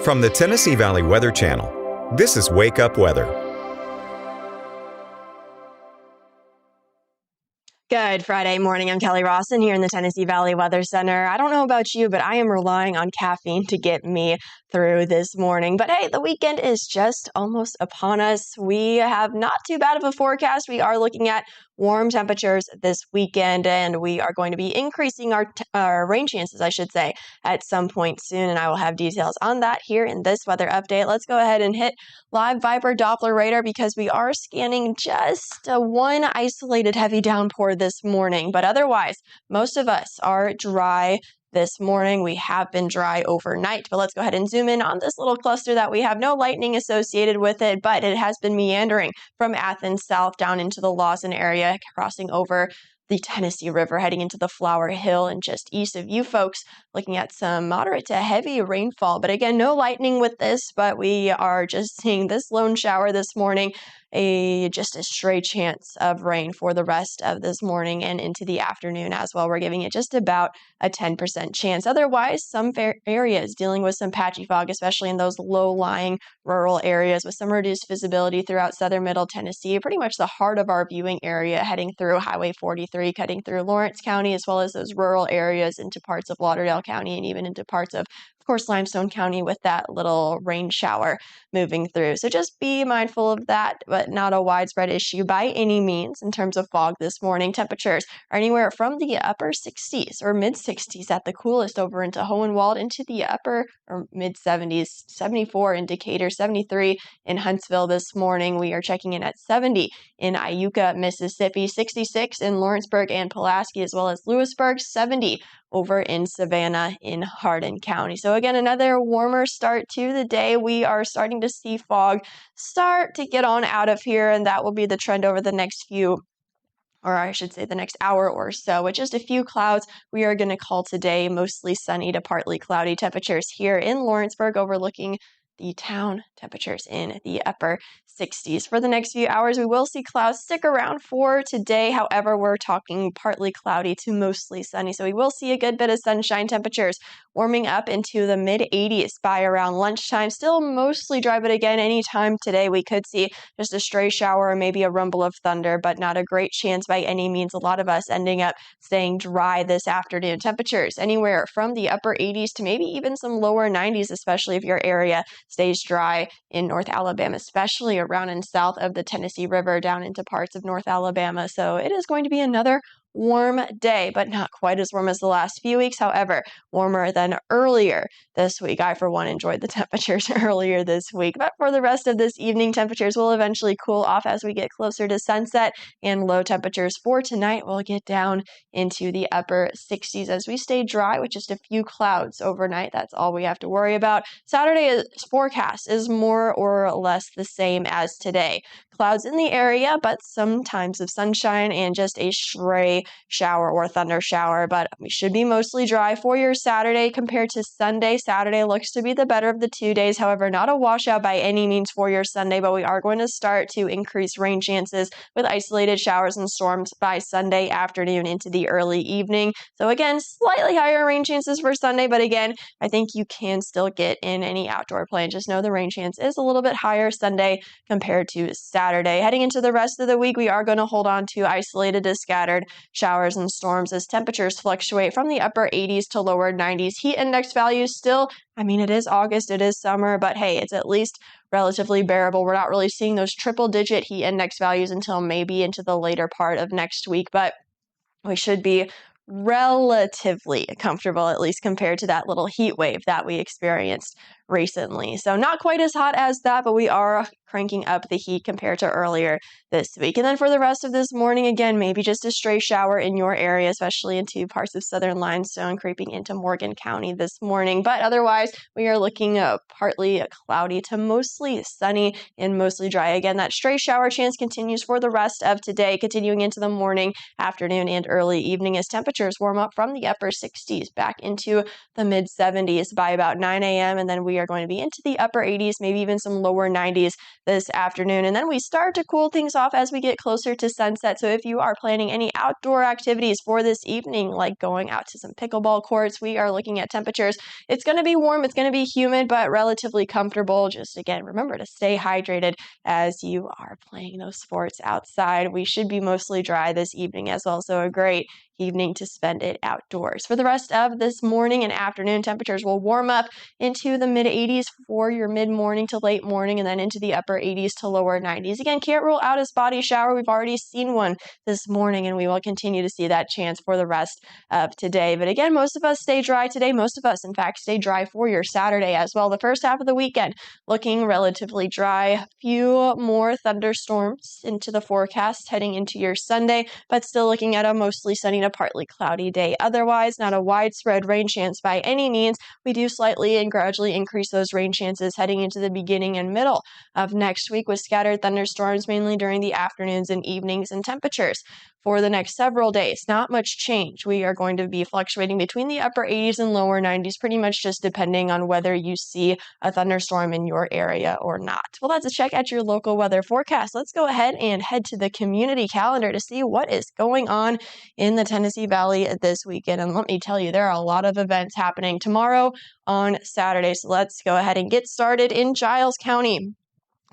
From the Tennessee Valley Weather Channel, this is Wake Up Weather. Good Friday morning. I'm Kelly Rawson here in the Tennessee Valley Weather Center. I don't know about you, but I am relying on caffeine to get me through this morning. But hey, the weekend is just almost upon us. We have not too bad of a forecast. We are looking at warm temperatures this weekend, and we are going to be increasing our rain chances, I should say, at some point soon. And I will have details on that here in this weather update. Let's go ahead and hit live Viper Doppler radar because we are scanning just one isolated heavy downpour this morning. But otherwise, most of us are dry this morning. We have been dry overnight, but let's go ahead and zoom in on this little cluster that we have no lightning associated with it, but it has been meandering from Athens south down into the Lawson area, crossing over the Tennessee River, heading into the Flower Hill and just east of you folks, looking at some moderate to heavy rainfall. But again, no lightning with this, but we are just seeing this lone shower this morning, just a stray chance of rain for the rest of this morning and into the afternoon as well. We're giving it just about a 10% chance. Otherwise, some areas dealing with some patchy fog, especially in those low-lying rural areas with some reduced visibility throughout southern middle Tennessee, pretty much the heart of our viewing area, heading through Highway 43, cutting through Lawrence County, as well as those rural areas into parts of Lauderdale County and even into parts of course, Limestone County with that little rain shower moving through. So just be mindful of that, but not a widespread issue by any means in terms of fog this morning. Temperatures are anywhere from the upper 60s or mid 60s at the coolest over into Hohenwald into the upper or mid 70s, 74 in Decatur, 73 in Huntsville this morning. We are checking in at 70 in Iuka, Mississippi, 66 in Lawrenceburg and Pulaski, as well as Lewisburg, 70 over in Savannah in Hardin County. So again, another warmer start to the day. We are starting to see fog start to get on out of here, and that will be the trend over the next few, or I should say the next hour or so, with just a few clouds. We are going to call today mostly sunny to partly cloudy temperatures here in Lawrenceburg, overlooking the town. Temperatures in the upper 60s. For the next few hours, we will see clouds stick around for today. However, we're talking partly cloudy to mostly sunny. So we will see a good bit of sunshine. Temperatures warming up into the mid 80s by around lunchtime. Still mostly dry, but again, anytime today we could see just a stray shower or maybe a rumble of thunder, but not a great chance by any means. A lot of us ending up staying dry this afternoon. Temperatures anywhere from the upper 80s to maybe even some lower 90s, especially if your area stays dry in North Alabama, especially around and south of the Tennessee River down into parts of North Alabama. So it is going to be another warm day, but not quite as warm as the last few weeks. However, warmer than earlier this week. I, for one, enjoyed the temperatures earlier this week. But for the rest of this evening, temperatures will eventually cool off as we get closer to sunset, and low temperatures for tonight will get down into the upper 60s as we stay dry with just a few clouds overnight. That's all we have to worry about. Saturday's forecast is more or less the same as today. Clouds in the area, but some times of sunshine and just a stray shower or thunder shower, but we should be mostly dry for your Saturday compared to Sunday. Saturday looks to be the better of the 2 days. However, not a washout by any means for your Sunday, but we are going to start to increase rain chances with isolated showers and storms by Sunday afternoon into the early evening. So again, slightly higher rain chances for Sunday, but again, I think you can still get in any outdoor play. Just know the rain chance is a little bit higher Sunday compared to Saturday. Heading into the rest of the week, we are going to hold on to isolated to scattered showers and storms as temperatures fluctuate from the upper 80s to lower 90s. Heat index values still, it is August, it is summer, but hey, it's at least relatively bearable. We're not really seeing those triple-digit heat index values until maybe into the later part of next week, but we should be relatively comfortable, at least compared to that little heat wave that we experienced recently. So not quite as hot as that, but we are cranking up the heat compared to earlier this week. And then for the rest of this morning, again, maybe just a stray shower in your area, especially into parts of southern Limestone, creeping into Morgan County this morning. But otherwise, we are looking partly cloudy to mostly sunny and mostly dry. Again, that stray shower chance continues for the rest of today, continuing into the morning, afternoon, and early evening as temperatures temperatures warm up from the upper 60s back into the mid 70s by about 9 a.m. And then we are going to be into the upper 80s, maybe even some lower 90s this afternoon. And then we start to cool things off as we get closer to sunset. So if you are planning any outdoor activities for this evening, like going out to some pickleball courts, we are looking at temperatures. It's going to be warm, it's going to be humid, but relatively comfortable. Just again, remember to stay hydrated as you are playing those sports outside. We should be mostly dry this evening as well, so a great evening to spend it outdoors. For the rest of this morning and afternoon, temperatures will warm up into the mid 80s for your mid morning to late morning, and then into the upper 80s to lower 90s. Again, can't rule out a spotty shower. We've already seen one this morning, and we will continue to see that chance for the rest of today. But again, most of us stay dry today. Most of us, in fact, stay dry for your Saturday as well. The first half of the weekend looking relatively dry. A few more thunderstorms into the forecast heading into your Sunday, but still looking at a mostly sunny to partly cloudy day. Otherwise, not a widespread rain chance by any means. We do slightly and gradually increase those rain chances heading into the beginning and middle of next week with scattered thunderstorms mainly during the afternoons and evenings, and temperatures for the next several days. Not much change. We are going to be fluctuating between the upper 80s and lower 90s, pretty much just depending on whether you see a thunderstorm in your area or not. Well, that's a check at your local weather forecast. Let's go ahead and head to the community calendar to see what is going on in the Tennessee Valley this weekend. And let me tell you, there are a lot of events happening tomorrow on Saturday. So let's go ahead and get started in Giles County.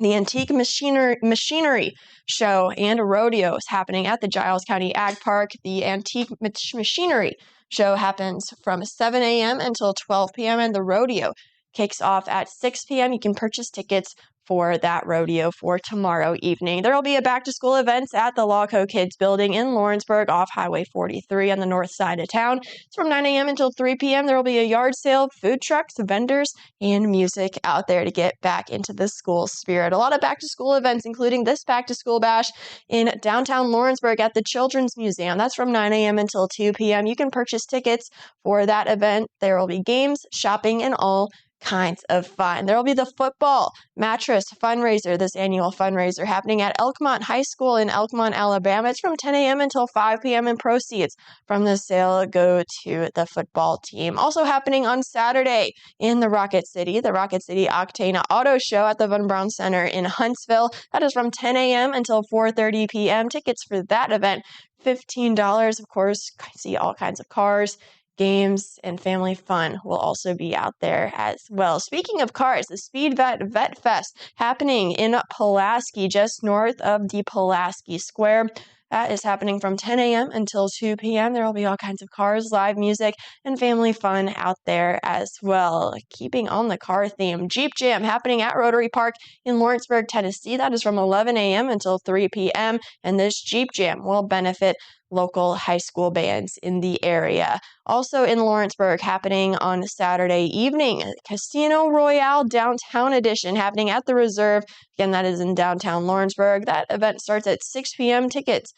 The Antique Machinery Show and Rodeo is happening at the Giles County Ag Park. The Antique Machinery Show happens from 7 a.m. until 12 p.m. and the rodeo kicks off at 6 p.m. You can purchase tickets for that rodeo for tomorrow evening. There will be a back-to-school events at the Lawco Kids Building in Lawrenceburg off Highway 43 on the north side of town. It's from 9 a.m. until 3 p.m. There will be a yard sale, food trucks, vendors, and music out there to get back into the school spirit. A lot of back-to-school events, including this back-to-school bash in downtown Lawrenceburg at the Children's Museum. That's from 9 a.m. until 2 p.m. You can purchase tickets for that event. There will be games, shopping, and all kinds of fun. There will be the football mattress fundraiser, this annual fundraiser happening at Elkmont High School in Elkmont, Alabama. It's from 10 a.m. until 5 p.m. and proceeds from the sale go to the football team. Also happening on Saturday in the Rocket City Octane Auto Show at the Von Braun Center in Huntsville. That is from 10 a.m. until 4:30 p.m. Tickets for that event, $15. Of course, see all kinds of cars, games, and family fun will also be out there as well. Speaking of cars, the Speed Vet Fest happening in Pulaski, just north of the Pulaski Square. That is happening from 10 a.m. until 2 p.m. There will be all kinds of cars, live music, and family fun out there as well. Keeping on the car theme, Jeep Jam happening at Rotary Park in Lawrenceburg, Tennessee. That is from 11 a.m. until 3 p.m. And this Jeep Jam will benefit local high school bands in the area. Also in Lawrenceburg, happening on Saturday evening, Casino Royale Downtown Edition happening at the Reserve. Again, that is in downtown Lawrenceburg. That event starts at 6 p.m. Tickets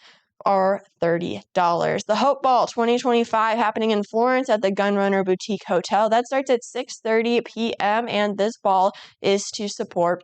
are $30. The Hope Ball 2025 happening in Florence at the Gunrunner Boutique Hotel. That starts at 6:30 p.m. and this ball is to support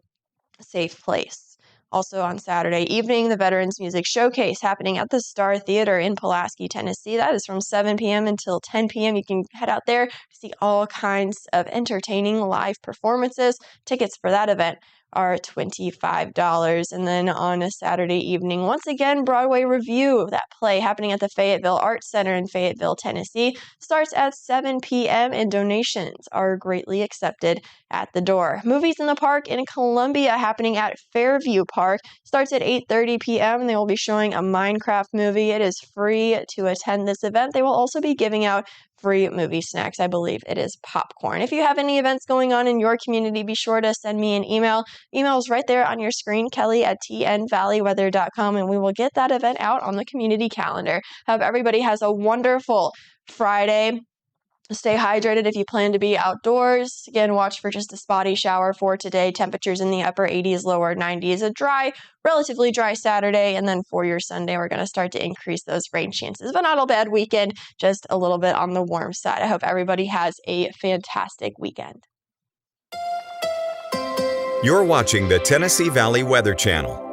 Safe Place. Also on Saturday evening, the Veterans Music Showcase happening at the Star Theater in Pulaski, Tennessee. That is from 7 p.m. until 10 p.m. You can head out there to see all kinds of entertaining live performances. Tickets for that event are $25. And then on a Saturday evening, once again, Broadway Review, that play happening at the Fayetteville Arts Center in Fayetteville, Tennessee, starts at 7 p.m. and donations are greatly accepted at the door. Movies in the Park in Columbia happening at Fairview Park starts at 8:30 p.m. and they will be showing a Minecraft movie. It is free to attend this event. They will also be giving out free movie snacks. I believe it is popcorn. If you have any events going on in your community, be sure to send me an email. Email is right there on your screen, kelly@tnvalleyweather.com, and we will get that event out on the community calendar. Hope everybody has a wonderful Friday. Stay hydrated if you plan to be outdoors. Again, watch for just a spotty shower for today. Temperatures in the upper 80s, lower 90s. A dry, relatively dry Saturday. And then for your Sunday, we're going to start to increase those rain chances. But not a bad weekend, just a little bit on the warm side. I hope everybody has a fantastic weekend. You're watching the Tennessee Valley Weather Channel.